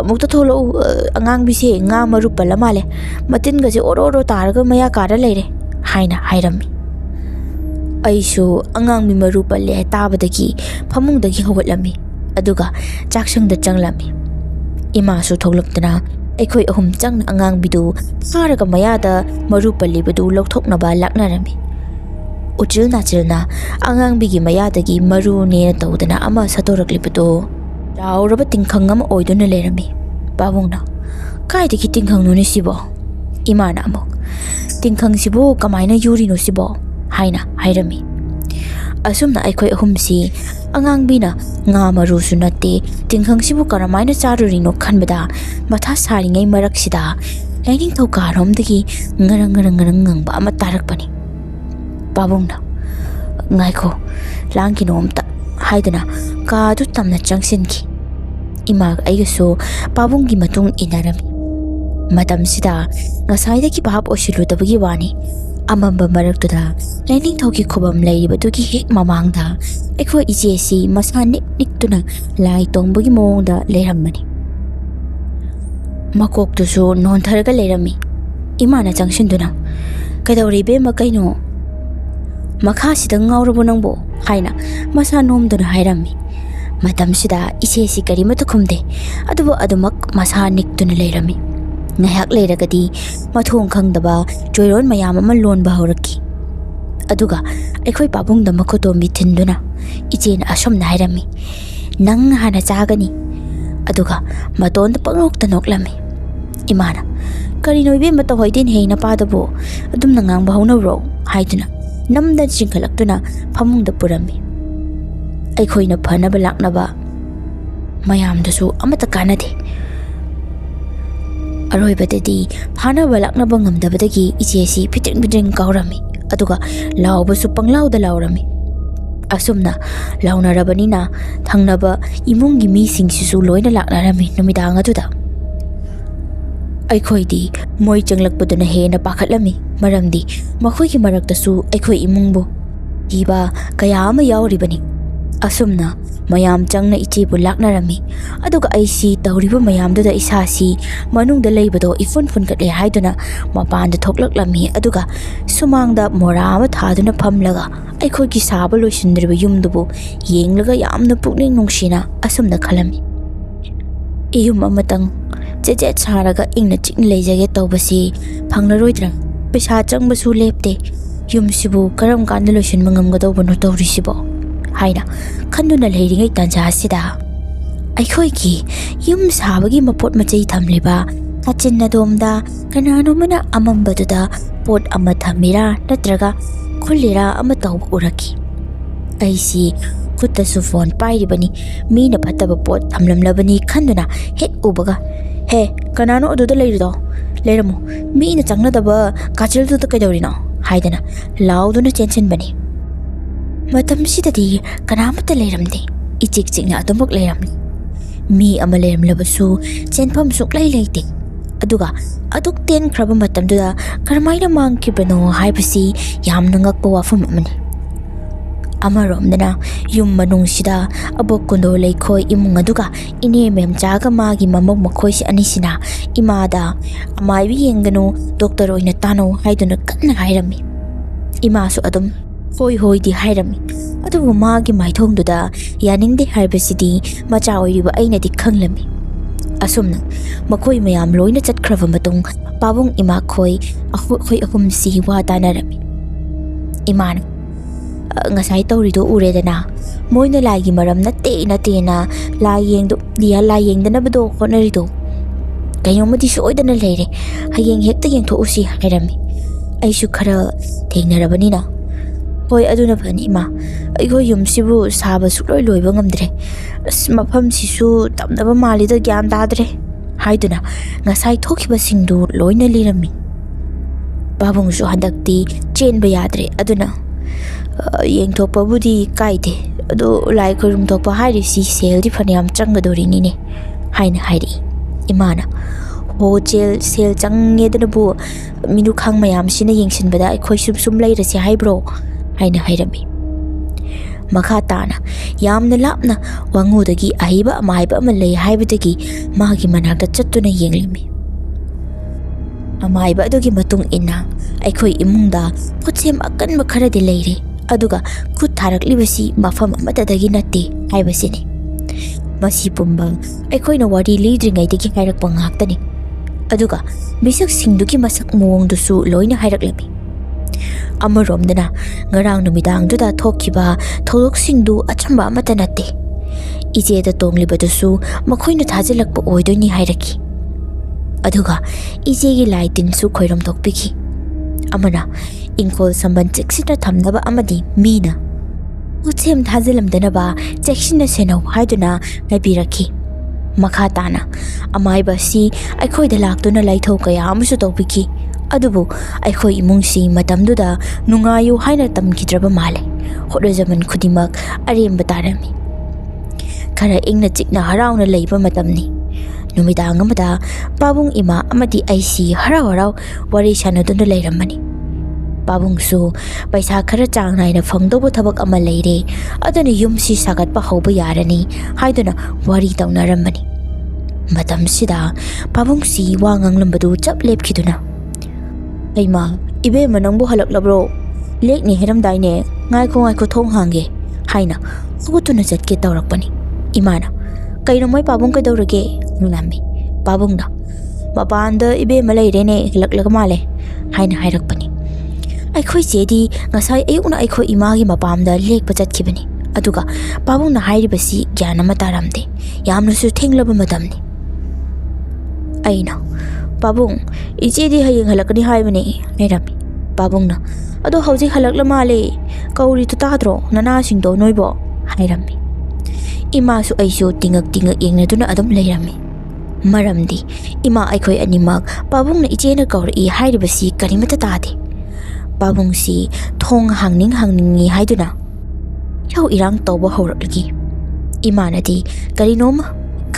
mukta tholo angang bi se nga maru palamale matin gaje oro taraga maya kara leire haina hairami. Aisu angang mi maru palle tabadagi phamungdagi hawalami. Aduga chaksangda changlami. Ima su tholaktana aikhoi ahum changna angang bidu saraga mayada maru palli bidu lokthoknaba laknarami. Uchilna angang bigi mayadagi maru ne tawdana ama satoraklibadu rauraba tingkhang ama oiduna lerami. Pabungna kaidagi tingkhang nuni sibo. Imana amuk tingkhang sibo kamaina yurino sibo haina hairami. Asumna aikhoi ahumsi angang bina nga maru sunate tingkhang sibu karamaina charurino khanbada matha saringai maraksida laining thaukaromdagi ngarang ngangba ama tarakpani. Pabungna ngaikho langkinomta haidana kadu tamna changsinki. Ima aigaso pabunggi matung inarami. Matamsida ngasaidagi bahap osiludabagi wani amamba maraktuda laining thauki khobam leibatugi hek mamangda aikhoi ichesi masa niktuna lai tongbagi mongda leirammani. Makoktusu nontharga leirami. Imana changsinduna kaidawribe makaino makhasida ngaurabo nangbo haina masa nomduna hairami. Matamsida ichesi karimata khumde adubu adumak masa niktuna leirami. Ngayhak leiragadi mathong khangdaba joiron mayam ama lonba horakki. Aduga aikhoi pabungda makhoto mithinduna ichen asomna hairami. Nang hana chagani. Aduga matonda panglokta noklami. Imana karino ibe mata hoidin heina padabo adum nangang bahunawro haiduna namda chingkhalaktuna phamungda purami. Aikhoina phanaba laknaba mayamdasu amata kanade. Aroibadadi phanaba laknaba ngamdabadagi ichesi pitring kaurami. Aduga laubasu panglauda laurami. Asumna launarabanina thangnaba imungi mi singsisu loina laknarami numidang aduda. Aikhoidi moi changlakpaduna hena pakhatlami maramdi makhoigi maraktasu aikhoi imungbo ꯀꯤꯕ ꯀꯌꯥ ꯑꯃ ꯌꯥꯎꯔꯤꯕꯅꯤ꯫ ꯑꯁꯨꯝꯅ ꯃꯌꯥꯝ ꯆꯪꯅ ꯏꯆꯦꯕꯨ ꯂꯥꯛꯅꯔꯝꯃꯤ꯫ ꯑꯗꯨꯒ ꯑꯩꯁꯤ ꯇꯧꯔꯤꯕ ꯃꯌꯥꯝꯗꯨꯗ ꯏꯁꯥꯁꯤ ꯃꯅꯨꯡꯗ ꯂꯩꯕꯗꯣ ꯏꯐꯨꯟ ꯐꯨꯟꯒꯠꯂꯦ ꯍꯥꯏꯗꯨꯅ ꯃꯄꯥꯟꯗ ꯊꯣꯛꯂꯛꯂꯝꯃꯤ꯫ ꯑꯗꯨꯒ ꯁꯨꯃꯥꯡꯗ ꯃꯣꯔꯥ ꯑꯃ ꯊꯥꯗꯨꯅ ꯐꯝꯂꯒ ꯑꯩꯈꯣꯏꯒꯤ ꯁꯥꯕ ꯂꯣꯏꯁꯤꯟꯗ꯭ꯔꯤꯕ ꯌꯨꯝꯗꯨꯕꯨ ꯌꯦꯡꯂꯒ ꯌꯥꯝꯅ ꯄꯨꯛꯅꯤꯡ ꯅꯨꯡꯁꯤꯅ ꯑꯁꯨꯝꯅ ꯈꯜꯂꯝꯃꯤ꯫ ꯌꯨꯝ ꯑꯃꯇꯪ ꯆꯦꯆꯦꯠ ꯁꯥꯔꯒ ꯏꯪꯅ ꯆꯤꯛꯅ ꯂꯩꯖꯒꯦ ꯇꯧꯕꯁꯤ ꯐꯪꯂꯔꯣꯏꯗ꯭ꯔꯥ? ꯄꯩꯁꯥ ꯆꯪꯕꯁꯨ ꯂꯦꯞꯇꯦ꯫ ꯌꯨꯝꯁꯤꯕꯨ ꯀꯔꯝ ꯀꯥꯟꯗ ꯂꯣꯏꯁꯤꯟꯕ ꯉꯝꯒꯗꯧꯕꯅꯣ ꯇꯧꯔꯤꯁꯤꯕꯣ ꯍꯥꯏꯅ ꯈꯟꯗꯨꯅ ꯂꯩꯔꯤꯉꯩ ꯇꯥꯟꯖꯥ ꯑꯁꯤꯗ ꯑꯩꯈꯣꯏꯒꯤ ꯌꯨꯝ ꯁꯥꯕꯒꯤ ꯃꯄꯣꯠ ꯃꯆꯩ ꯊꯝꯂꯤꯕ ꯀꯥꯆꯤꯟ ꯑꯗꯣꯝꯗ ꯀꯅꯥꯅꯣꯃꯅ ꯑꯃꯝꯕꯗꯨꯗ ꯄꯣꯠ ꯑꯃ ꯊꯝꯃꯤꯔꯥ ꯅꯠꯇ꯭ꯔꯒ ꯈꯨꯜꯂꯤꯔꯥ ꯑꯃ ꯇꯧꯕ ꯎꯔꯛꯈꯤ꯫ ꯑꯩꯁꯤ ꯈꯨꯠꯇꯁꯨ ꯐꯣꯟ ꯄꯥꯏꯔꯤꯕꯅꯤ꯫ ꯃꯤꯅ ꯐꯠꯇꯕ ꯄꯣꯠ ꯊꯝꯂꯝꯂꯕꯅꯤ ꯈꯟꯗꯨꯅ ꯍꯦꯛ ꯎꯕꯒ "ꯍꯦ, ꯀꯅꯥꯅꯣ ꯑꯗꯨꯗ ꯂꯩꯔꯤꯗꯣ? ꯂꯩꯔꯝꯃꯣ, ꯃꯤꯅ ꯆꯪꯅꯗꯕ ꯀꯥꯆꯤꯜꯗꯨꯗ ꯀꯩꯗꯧꯔꯤꯅꯣ?" ꯍꯥꯏꯗꯅ ꯂꯥꯎꯗꯨꯅ ꯆꯦꯟꯁꯤꯟꯕꯅꯤ꯫ ꯃꯇꯝꯁꯤꯗꯗꯤ ꯀꯅꯥꯃꯠꯇ ꯂꯩꯔꯝꯗꯦ꯫ ꯏꯆꯤꯛ ꯆꯤꯛꯅ ꯑꯗꯨꯃꯛ ꯂꯩꯔꯝꯃꯤ꯫ ꯃꯤ ꯑꯃ ꯂꯩꯔꯝꯂꯕꯁꯨ ꯆꯦꯟꯐꯝ ꯁꯨꯛꯂꯩ ꯂꯩꯇꯦ꯫ ꯑꯗꯨꯒ ꯑꯗꯨꯛ ꯇꯦꯟꯈ꯭ꯔꯕ ꯃꯇꯝꯗꯨꯗ ꯀꯔꯝꯍꯥꯏꯅ ꯃꯥꯡꯈꯤꯕꯅꯣ ꯍꯥꯏꯕꯁꯤ ꯌꯥꯝꯅ ꯉꯛꯄ ꯋꯥꯐꯝ ꯑꯃꯅꯤ꯫ ꯑꯃꯔꯣꯝꯗꯅ ꯌꯨꯝ ꯃꯅꯨꯡꯁꯤꯗ ꯑꯕꯣꯛ ꯀꯨꯟꯗꯣ ꯂꯩꯈꯣꯏ ꯏꯃꯨꯡ ꯑꯗꯨꯒ ꯏꯅꯦ ꯃꯦꯝꯆꯥꯒ ꯃꯥꯒꯤ ꯃꯃꯧ ꯃꯈꯣꯏꯁꯤ ꯑꯅꯤꯁꯤꯅ ꯏꯃꯥꯗ "ꯑꯃꯥꯏꯕ ꯌꯦꯡꯒꯅꯨ, ꯗꯣꯛꯇꯔ ꯑꯣꯏꯅ ꯇꯥꯅꯧ" ꯍꯥꯏꯗꯨꯅ ꯀꯟꯅ ꯍꯥꯏꯔꯝꯃꯤ꯫ ꯏꯃꯥꯁꯨ ꯑꯗꯨꯝ ꯍꯣꯏ ꯍꯣꯏꯗꯤ ꯍꯥꯏꯔꯝꯃꯤ꯫ ꯑꯗꯨꯕꯨ ꯃꯥꯒꯤ ꯃꯥꯏꯊꯣꯡꯗꯨꯗ ꯌꯥꯅꯤꯡꯗꯦ ꯍꯥꯏꯕꯁꯤꯗꯤ ꯃꯆꯥ ꯑꯣꯏꯔꯤꯕ ꯑꯩꯅꯗꯤ ꯈꯪꯂꯝꯃꯤ꯫ ꯑꯁꯨꯝꯅ ꯃꯈꯣꯏ ꯃꯌꯥꯝ ꯂꯣꯏꯅ ꯆꯠꯈ꯭ꯔꯕ ꯃꯇꯨꯡ ꯄꯥꯕꯨꯡ ꯏꯃꯥꯈꯣꯏ ꯑꯩꯈꯣꯏ ꯑꯍꯨꯝꯁꯤ ꯋꯥ ꯇꯥꯅꯔꯝꯃꯤ꯫ ꯏꯃꯥꯅ "ꯉꯁꯥꯏ ꯇꯧꯔꯤꯗꯣ ꯎꯔꯦꯗꯅ, ꯃꯣꯏꯅ ꯂꯥꯏꯒꯤ ꯃꯔꯝ ꯅꯠꯇꯦꯅ ꯂꯥꯏ ꯌꯦꯡꯗꯅꯕꯗꯣ ꯍꯣꯠꯅꯔꯤꯗꯣ ꯀꯩꯅꯣꯝꯃꯗꯤ ꯁꯣꯏꯗꯅ ꯂꯩꯔꯦ, ꯍꯌꯦꯡ ꯍꯦꯛꯇ ꯌꯦꯡꯊꯣꯛꯎꯁꯤ" ꯍꯥꯏꯔꯝꯃꯤ꯫ ꯑꯩꯁꯨ ꯈꯔ ꯊꯦꯡꯅꯔꯕꯅꯤꯅ "ꯍꯣꯏ, ꯑꯗꯨꯅ ꯐꯅꯤ ꯏꯃꯥ, ꯑꯩꯈꯣꯏ ꯌꯨꯝꯁꯤꯕꯨ ꯁꯥꯕ ꯁꯨꯛꯂꯣꯏ ꯂꯣꯏꯕ ꯉꯝꯗ꯭ꯔꯦ. ꯃꯐꯝꯁꯤꯁꯨ ꯇꯝꯅꯕ ꯃꯥꯜꯂꯤꯗ, ꯒ꯭ꯌꯥꯟ ꯇꯥꯗ꯭ꯔꯦ" ꯍꯥꯏꯗꯨꯅ ꯉꯁꯥꯏ ꯊꯣꯛꯈꯤꯕꯁꯤꯡꯗꯨ ꯂꯣꯏꯅ ꯂꯤꯔꯝꯃꯤ꯫ ꯄꯥꯕꯨꯡꯁꯨ ꯍꯟꯗꯛꯇꯤ ꯆꯦꯟꯕ ꯌꯥꯗ꯭ꯔꯦ, ꯑꯗꯨꯅ "ꯌꯦꯡꯊꯣꯛꯄꯕꯨꯗꯤ ꯀꯥꯏꯗꯦ, ꯑꯗꯣ ꯂꯥꯏ ꯈꯨꯔꯨꯝ ꯊꯣꯛꯄ ꯍꯥꯏꯔꯤꯁꯤ ꯁꯦꯜꯗꯤ ꯐꯅꯌꯥꯝ ꯆꯪꯒꯗꯣꯔꯤꯅꯤꯅꯦ" ꯍꯥꯏꯅ ꯍꯥꯏꯔꯛꯏ꯫ ꯏꯃꯥꯅ "ꯍꯣ, ꯁꯦꯜ ꯆꯪꯉꯦꯗꯅꯕꯨ ꯃꯤꯅꯨꯈꯥꯡ ꯃꯌꯥꯝꯁꯤꯅ ꯌꯦꯡꯁꯤꯟꯕꯗ ꯑꯩꯈꯣꯏ ꯁꯨꯝ ꯂꯩꯔꯁꯤ ꯍꯥꯏꯕ꯭ꯔꯣ" ꯍꯥꯏꯅ ꯍꯥꯏꯔꯝꯃꯤ꯫ ꯃꯈꯥ ꯇꯥꯅ ꯌꯥꯝꯅ ꯂꯥꯞꯅ ꯋꯥꯉꯨꯗꯒꯤ ꯑꯍꯩꯕ ꯑꯃꯥꯏꯕ ꯑꯃ ꯂꯩ ꯍꯥꯏꯕꯗꯒꯤ ꯃꯥꯒꯤ ꯃꯅꯥꯛꯇ ꯆꯠꯇꯨꯅ ꯌꯦꯡꯂꯝꯃꯤ꯫ ꯑꯃꯥꯏꯕ ꯑꯗꯨꯒꯤ ꯃꯇꯨꯡ ꯏꯟꯅ ꯑꯩꯈꯣꯏ ꯏꯃꯨꯡꯗ ꯈꯨꯠꯁꯦꯝ ꯑꯀꯟꯕ ꯈꯔꯗꯤ ꯂꯩꯔꯦ, ꯑꯗꯨꯒ ꯈꯨꯠ ꯊꯥꯔꯛꯂꯤꯕꯁꯤ ꯃꯐꯝ ꯑꯃꯠꯇꯗꯒꯤ ꯅꯠꯇꯦ ꯍꯥꯏꯕꯁꯤꯅꯤ꯫ ꯃꯁꯤ ꯄꯨꯝꯕ ꯑꯩꯈꯣꯏꯅ ꯋꯥꯔꯤ ꯂꯤꯗ꯭ꯔꯤꯉꯩꯗꯒꯤ ꯍꯥꯏꯔꯛꯄ ꯉꯥꯛꯇꯅꯤ꯫ ꯑꯗꯨꯒ ꯃꯤꯁꯛꯁꯤꯡꯗꯨꯒꯤ ꯃꯁꯛ ꯃꯑꯣꯡꯗꯨꯁꯨ ꯂꯣꯏꯅ ꯍꯥꯏꯔꯛꯂꯝꯃꯤ꯫ ꯑꯃꯔꯣꯝꯗꯅ ꯉꯔꯥꯡ ꯅꯨꯃꯤꯗꯥꯡꯗꯨꯗ ꯊꯣꯛꯈꯤꯕ ꯊꯧꯗꯣꯛꯁꯤꯡꯗꯨ ꯑꯆꯝꯕ ꯑꯃꯠꯇ ꯅꯠꯇꯦ꯫ ꯏꯆꯦꯗ ꯇꯣꯡꯂꯤꯕꯗꯨꯁꯨ ꯃꯈꯣꯏꯅ ꯊꯥꯖꯤꯜꯂꯛꯄ ꯑꯣꯏꯗꯣꯏꯅꯤ ꯍꯥꯏꯔꯛꯈꯤ꯫ ꯑꯗꯨꯒ ꯏꯆꯦꯒꯤ ꯂꯥꯏ ꯇꯤꯟꯁꯨ ꯈꯣꯏꯔꯝ ꯊꯣꯛꯄꯤꯈꯤ꯫ ꯑꯃꯅ ꯏꯪꯈꯣꯜ ꯁꯝꯕꯟ ꯆꯦꯛꯁꯤꯟꯅ ꯊꯝꯅꯕ ꯑꯃꯗꯤ ꯃꯤꯅ ꯈꯨꯠꯁꯦꯝ ꯊꯥꯖꯤꯜꯂꯝꯗꯅꯕ ꯆꯦꯛꯁꯤꯟꯅ ꯁꯦꯟꯅꯧ ꯍꯥꯏꯗꯨꯅ ꯍꯥꯏꯕꯤꯔꯛꯈꯤ꯫ ꯃꯈꯥ ꯇꯥꯅ ꯑꯃꯥꯏꯕ ꯑꯁꯤ ꯑꯩꯈꯣꯏꯗ ꯂꯥꯛꯇꯨꯅ ꯂꯥꯏꯊꯧ ꯀꯌా ꯑꯃꯁꯨ ꯇꯧꯕꯤꯈꯤ꯫ ꯑꯗꯨꯕꯨ ꯑꯩꯈꯣꯏ ꯏꯃꯨꯡꯁꯤ ꯃꯇꯝꯗꯨꯗ ꯅꯨꯡꯉꯥꯏꯌꯨ ꯍꯥꯏꯅ ꯇꯝꯈꯤꯗ꯭ꯔꯕ ꯃꯥꯜꯂꯦ꯫ ꯍꯣꯠꯅꯖꯃꯟ ꯈꯨꯗꯤꯡꯃꯛ ꯑꯔꯦꯝꯕ ꯇꯥꯔꯝꯃꯤ꯫ ꯈꯔ ꯏꯪꯅ ꯆꯤꯛꯅ ꯍꯔꯥꯎꯅ ꯂꯩꯕ ꯃꯇꯝꯅꯤ꯫ ꯅꯨꯃꯤꯗꯥꯡ ꯑꯃꯗ ꯄꯥꯕꯨꯡ ꯏꯃꯥ ꯑꯃꯗꯤ ꯑꯩꯁꯤ ꯍꯔꯥꯎ ꯋꯥꯔꯤ ꯁꯥꯟꯅꯗꯨꯅ ꯂꯩꯔꯝꯕꯅꯤ꯫ ꯄꯥꯕꯨꯡꯁꯨ ꯄꯩꯁా ꯈꯔ ꯆꯥꯡ 나ꯏꯅ ꯐꯪꯗꯧꯕ ꯊꯕꯛ ꯑꯃ ꯂꯩꯔꯦ, ꯑꯗꯨꯅ ꯌꯨꯝꯁꯤ ꯁꯥꯒꯠꯄ ꯍꯧꯕ ꯌꯥꯔꯅꯤ ꯍꯥꯏꯗꯨꯅ ꯋꯥꯔꯤ ꯇꯧꯅꯔꯝꯕꯅꯤ꯫ ꯃꯇꯝꯁꯤꯗ ꯄꯥꯕꯨꯡꯁꯤ ꯋꯥ ꯉꯥꯡꯂꯝꯕꯗꯨ ꯆꯞ ꯂꯦꯞꯈꯤꯗꯨꯅ "ꯍꯩꯃꯥ, ꯏꯕꯦꯝꯃ ꯅꯪꯕꯨ ꯍꯜꯂꯛꯂꯕ꯭ꯔꯣ? ꯂꯦꯛꯅꯤ ꯍꯥꯏꯔꯝꯗꯥꯏꯅꯦ, ꯉꯥꯏꯈꯣ ꯊꯣꯡ ꯍꯥꯡꯒꯦ" ꯍꯥꯏꯅ ꯍꯧꯒꯠꯇꯨꯅ ꯆꯠꯀꯦ ꯇꯧꯔꯛꯄꯅꯤ꯫ ꯏꯃꯥꯅ "ꯀꯩꯅꯣ ꯃꯣꯏ ꯄꯥꯕꯨꯡ ꯀꯩꯗꯧꯔꯒꯦ?" ꯍꯪꯂꯝꯃꯤ꯫ ꯄꯥꯕꯨꯡꯅ "ꯃꯄꯥꯟꯗ ꯏꯕꯦꯝꯃ ꯂꯩꯔꯦꯅꯦ, ꯍꯜꯂꯛꯂꯒ ꯃꯥꯜꯂꯦ" ꯍꯥꯏꯅ ꯍꯥꯏꯔꯛꯄꯅꯤ꯫ ꯑꯩꯈꯣꯏ ꯆꯦꯗꯤ ꯉꯁꯥꯏ ꯑꯌꯨꯛꯅ ꯑꯩꯈꯣꯏ ꯏꯃꯥꯒꯤ ꯃꯄꯥꯝꯗ ꯂꯦꯛꯄ ꯆꯠꯈꯤꯕꯅꯤ꯫ ꯑꯗꯨꯒ ꯄꯥꯕꯨꯡꯅ ꯍꯥꯏꯔꯤꯕꯁꯤ ꯒ꯭ꯌꯥꯟ ꯑꯃ ꯇꯥꯔꯝꯗꯦ꯫ ꯌꯥꯝꯅꯁꯨ ꯊꯦꯡꯂꯕ ꯃꯇꯝꯅꯤ꯫ ꯑꯩꯅ "ꯄꯥꯕꯨꯡ, ꯏꯆꯦꯗꯤ ꯍꯌꯦꯡ ꯍꯜꯂꯛꯀꯅꯤ ꯍꯥꯏꯕꯅꯤ" ꯍꯥꯏꯔꯝꯃꯤ꯫ ꯄꯥꯕꯨꯡꯅ "ꯑꯗꯣ ꯍꯧꯖꯤꯛ ꯍꯜꯂꯛꯂ ꯃꯥꯜꯂꯦ, ꯀꯧꯔꯤꯗꯣ ꯇꯥꯗ꯭ꯔꯣ ꯅꯅꯥꯁꯤꯡꯗꯣ ꯅꯣꯏꯕꯣ" ꯍꯥꯏꯔꯝꯃꯤ꯫ ꯏꯃꯥꯁꯨ ꯑꯩꯁꯨ ꯇꯤꯡꯉꯛ ꯌꯦꯡꯅꯗꯨꯅ ꯑꯗꯨꯝ ꯂꯩꯔꯝꯃꯤ꯫ ꯃꯔꯝꯗꯤ ꯏꯃꯥ ꯑꯩꯈꯣꯏ ꯑꯅꯤꯃꯛ ꯄꯥꯕꯨꯡꯅ ꯏꯆꯦꯅ ꯀꯧꯔꯛꯏ ꯍꯥꯏꯔꯤꯕꯁꯤ ꯀꯔꯤꯃꯠꯇ ꯇꯥꯗꯦ꯫ ꯄꯥꯕꯨꯡꯁꯤ ꯊꯣꯡ ꯍꯥꯡꯅꯤꯡꯉꯤ ꯍꯥꯏꯗꯨꯅ ꯏꯍꯧ ꯏꯔꯥꯡ ꯇꯧꯕ ꯍꯧꯔꯛꯂꯤ꯫ ꯏꯃꯥꯅꯗꯤ ꯀꯔꯤꯅꯣꯝꯃ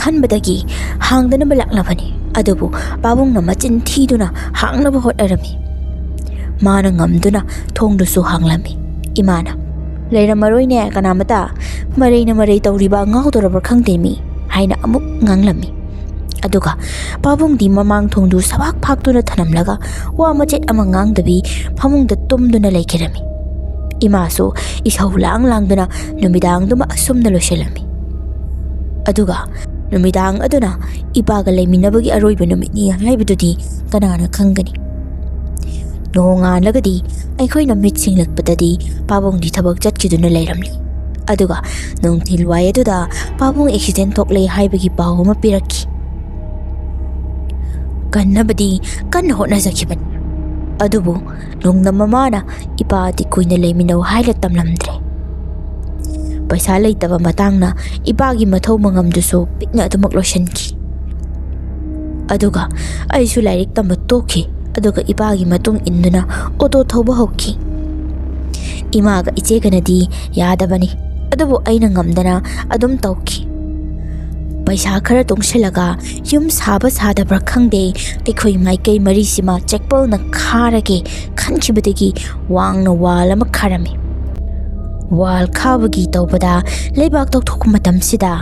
ꯈꯟꯕꯗꯒꯤ ꯍꯥꯡꯗꯅꯕ ꯂꯥꯛꯂꯕꯅꯤ꯫ ꯑꯗꯨꯕꯨ ꯄꯥꯕꯨꯡꯅ ꯃꯆꯤꯟ ꯊꯤꯗꯨꯅ ꯍꯥꯡꯅꯕ ꯍꯣꯠꯅꯔꯝꯃꯤ꯫ ꯃꯥꯅ ꯉꯝꯗꯨꯅ ꯊꯣꯡꯗꯨꯁꯨ ꯍꯥꯡꯂꯝꯃꯤ꯫ ꯏꯃꯥꯅ ꯂꯩꯔꯝꯃꯔꯣꯏꯅꯦ ꯀꯅꯥꯃꯇ ꯃꯔꯩꯅ ꯃꯔꯩ ꯇꯧꯔꯤꯕ ꯉꯥꯎꯗꯣꯔꯕ꯭ꯔꯥ ꯈꯪꯗꯦ ꯃꯤ ꯍꯥꯏꯅ ꯑꯃꯨꯛ ꯉꯥꯡꯂꯝꯃꯤ꯫ ꯑꯗꯨꯒ ꯄꯥꯕꯨꯡꯗꯤ ꯃꯃꯥꯡ ꯊꯣꯡꯗꯨ ꯁꯕꯥꯛ ꯐꯥꯛꯇꯨꯅ ꯊꯅꯝꯂꯒ ꯋꯥ ꯃꯆꯦꯠ ꯑꯃ ꯉꯥꯡꯗꯕꯤ ꯐꯃꯨꯡꯗ ꯇꯨꯝꯗꯨꯅ ꯂꯩꯈꯤꯔꯝꯃꯤ꯫ ꯏꯃꯥꯁꯨ ꯏꯁꯧ ꯂꯥꯡꯗꯨꯅ ꯅꯨꯃꯤꯗꯥꯡꯗꯨꯃ ꯑꯁꯨꯝꯅ ꯂꯣꯏꯁꯤꯜꯂꯝꯃꯤ꯫ ꯑꯗꯨꯒ ꯅꯨꯃꯤꯗꯥꯡ ꯑꯗꯨꯅ ꯏꯄꯥꯒ ꯂꯩꯃꯤꯟꯅꯕꯒꯤ ꯑꯔꯣꯏꯕ ꯅꯨꯃꯤꯠꯅꯤ ꯍꯥꯏꯕꯗꯨꯗꯤ ꯀꯅꯥꯅ ꯈꯪꯒꯅꯤ? ꯅꯣꯡꯉꯥꯜꯂꯒꯗꯤ ꯑꯩꯈꯣꯏꯅ ꯃꯤꯠ ꯁꯤꯡꯂꯛꯄꯗꯗꯤ ꯄꯥꯕꯨꯡꯗꯤ ꯊꯕꯛ ꯆꯠꯈꯤꯗꯨꯅ ꯂꯩꯔꯝꯂꯤ꯫ ꯑꯗꯨꯒ ꯅꯨꯡꯊꯤꯜꯋꯥꯏ ꯑꯗꯨꯗ ꯄꯥꯕꯨꯡ ꯑꯦꯛꯁꯤꯗꯦꯟ ꯊꯣꯛꯂꯦ ꯍꯥꯏꯕꯒꯤ ꯄꯥꯎ ꯑꯃ ꯄꯤꯔꯛꯈꯤ꯫ ꯀꯟꯅꯕꯗꯤ ꯀꯟꯅ ꯍꯣꯠꯅꯖꯈꯤꯕꯅꯤ꯫ ꯑꯗꯨꯕꯨ ꯅꯣꯡꯗꯝ ꯃꯃꯥꯅ ꯏꯄꯥꯗꯤ ꯀꯨꯏꯅ ꯂꯩꯃꯤꯟꯅꯧ ꯍꯥꯏꯅ ꯇꯝꯂꯝꯗ꯭ꯔꯦ꯫ ꯄꯩꯁꯥ ꯂꯩꯇꯕ ꯃꯇꯥꯡꯅ ꯏꯄꯥꯒꯤ ꯃꯊꯧ ꯃꯉꯝꯗꯨꯁꯨ ꯄꯤꯛꯅ ꯑꯗꯨꯃꯛ ꯂꯣꯏꯁꯤꯟꯈꯤ꯫ ꯑꯗꯨꯒ ꯑꯩꯁꯨ ꯂꯥꯏꯔꯤꯛ ꯇꯝꯕ ꯇꯣꯛꯈꯤ꯫ ꯑꯗꯨꯒ ꯏꯄꯥꯒꯤ ꯃꯇꯨꯡ ꯏꯟꯗꯨꯅ ꯑꯣꯇꯣ ꯊꯧꯕ ꯍꯧꯈꯤ꯫ ꯏꯃꯥꯒ ꯏꯆꯦꯒꯅꯗꯤ ꯌꯥꯗꯕꯅꯤ, ꯑꯗꯨꯕꯨ ꯑꯩꯅ ꯉꯝꯗꯅ ꯑꯗꯨꯝ ꯇꯧꯈꯤ꯫ ꯄꯩꯁꯥ ꯈꯔ ꯇꯨꯡꯁꯤꯜꯂꯒ ꯌꯨꯝ ꯁꯥꯕ ꯁꯥꯗꯕ꯭ꯔꯥ ꯈꯪꯗꯦ ꯑꯩꯈꯣꯏ ꯃꯥꯏꯀꯩ ꯃꯔꯤꯁꯤꯃ ꯆꯦꯛꯄꯜꯅ ꯈꯥꯔꯒꯦ ꯈꯟꯈꯤꯕꯗꯒꯤ ꯋꯥꯡꯅ ꯋꯥꯜ ꯑꯃ ꯈꯥꯔꯝꯃꯤ꯫ ꯋꯥꯜ ꯈꯥꯕꯒꯤ ꯇꯧꯕꯗ ꯂꯩꯕꯥꯛ ꯇꯧꯊꯣꯛꯄ ꯃꯇꯝꯁꯤꯗ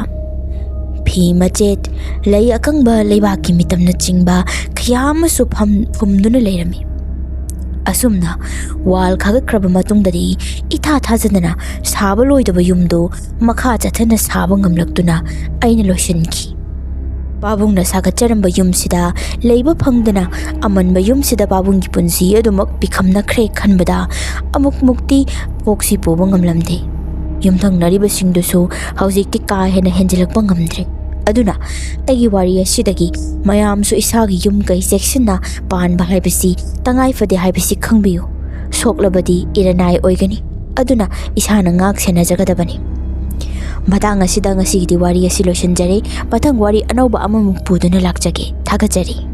ꯐꯤ ꯃꯆꯦꯠ, ꯂꯩ ꯑꯀꯪꯕ, ꯂꯩꯕꯥꯛꯀꯤ ꯃꯤꯇꯝꯅꯆꯤꯡꯕ ꯀꯌా ꯑꯃꯁꯨ ꯐꯨꯝꯗꯨꯅ ꯂꯩꯔꯝꯃꯤ꯫ ꯑꯁꯨꯝꯅ ꯋꯥꯜ ꯈꯥꯒꯠꯈ꯭ꯔꯕ ꯃꯇꯨꯡꯗꯗꯤ ꯏꯊꯥ ꯊꯥꯖꯗꯅ ꯁꯥꯕ ꯂꯣꯏꯗꯕ ꯌꯨꯝꯗꯨ ꯃꯈꯥ ꯆꯠꯊꯅ ꯁꯥꯕ ꯉꯝꯂꯛꯇꯨꯅ ꯑꯩꯅ ꯂꯣꯏꯁꯤꯟꯈꯤ꯫ ꯄꯥꯕꯨꯡꯅ ꯁꯥꯒꯠꯆꯔꯝꯕ ꯌꯨꯝꯁꯤꯗ ꯂꯩꯕ ꯐꯪꯗꯅ ꯑꯃꯟꯕ ꯌꯨꯝꯁꯤꯗ ꯄꯥꯕꯨꯡꯒꯤ ꯄꯨꯟꯁꯤ ꯑꯗꯨꯃꯛ ꯄꯤꯈꯝꯅꯈ꯭ꯔꯦ ꯈꯟꯕꯗ ꯑꯃꯨꯛꯃꯨꯛꯇꯤ ꯀꯣꯛꯁꯤ ꯄꯨꯕ ꯉꯝꯂꯝꯗꯦ꯫ ꯌꯨꯝꯊꯪꯅꯔꯤꯕꯁꯤꯡꯗꯨꯁꯨ ꯍꯧꯖꯤꯛꯇꯤ ꯀꯥ ꯍꯦꯟꯅ ꯍꯦꯟꯖꯤꯜꯂꯛꯄ ꯉꯝꯗ꯭ꯔꯦ꯫ ꯑꯗꯨꯅ ꯑꯩꯒꯤ ꯋꯥꯔꯤ ꯑꯁꯤꯗꯒꯤ ꯃꯌꯥꯝꯁꯨ ꯏꯁꯥꯒꯤ ꯌꯨꯝ ꯀꯩ ꯆꯦꯛꯁꯤꯟꯅ ꯄꯥꯟꯕ ꯍꯥꯏꯕꯁꯤ ꯇꯉꯥꯏ ꯐꯗꯦ ꯍꯥꯏꯕꯁꯤ ꯈꯪꯕꯤꯌꯨ꯫ ꯁꯣꯛꯂꯕꯗꯤ ꯏꯔꯅꯥꯏ ꯑꯣꯏꯒꯅꯤ, ꯑꯗꯨꯅ ꯏꯁꯥꯅ ꯉꯥꯛ ꯁꯦꯟꯅꯖꯒꯗꯕꯅꯤ꯫ ꯃꯇꯥꯡ ꯑꯁꯤꯗ ꯉꯁꯤꯒꯤꯗꯤ ꯋꯥꯔꯤ ꯑꯁꯤ ꯂꯣꯏꯁꯤꯟꯖꯔꯦ꯫ ꯃꯊꯪ ꯋꯥꯔꯤ ꯑꯅꯧꯕ ꯑꯃꯃꯨꯛ ꯄꯨꯗꯨꯅ ꯂꯥꯛꯆꯒꯦ꯫ ꯊꯥꯒꯠꯆꯔꯤ꯫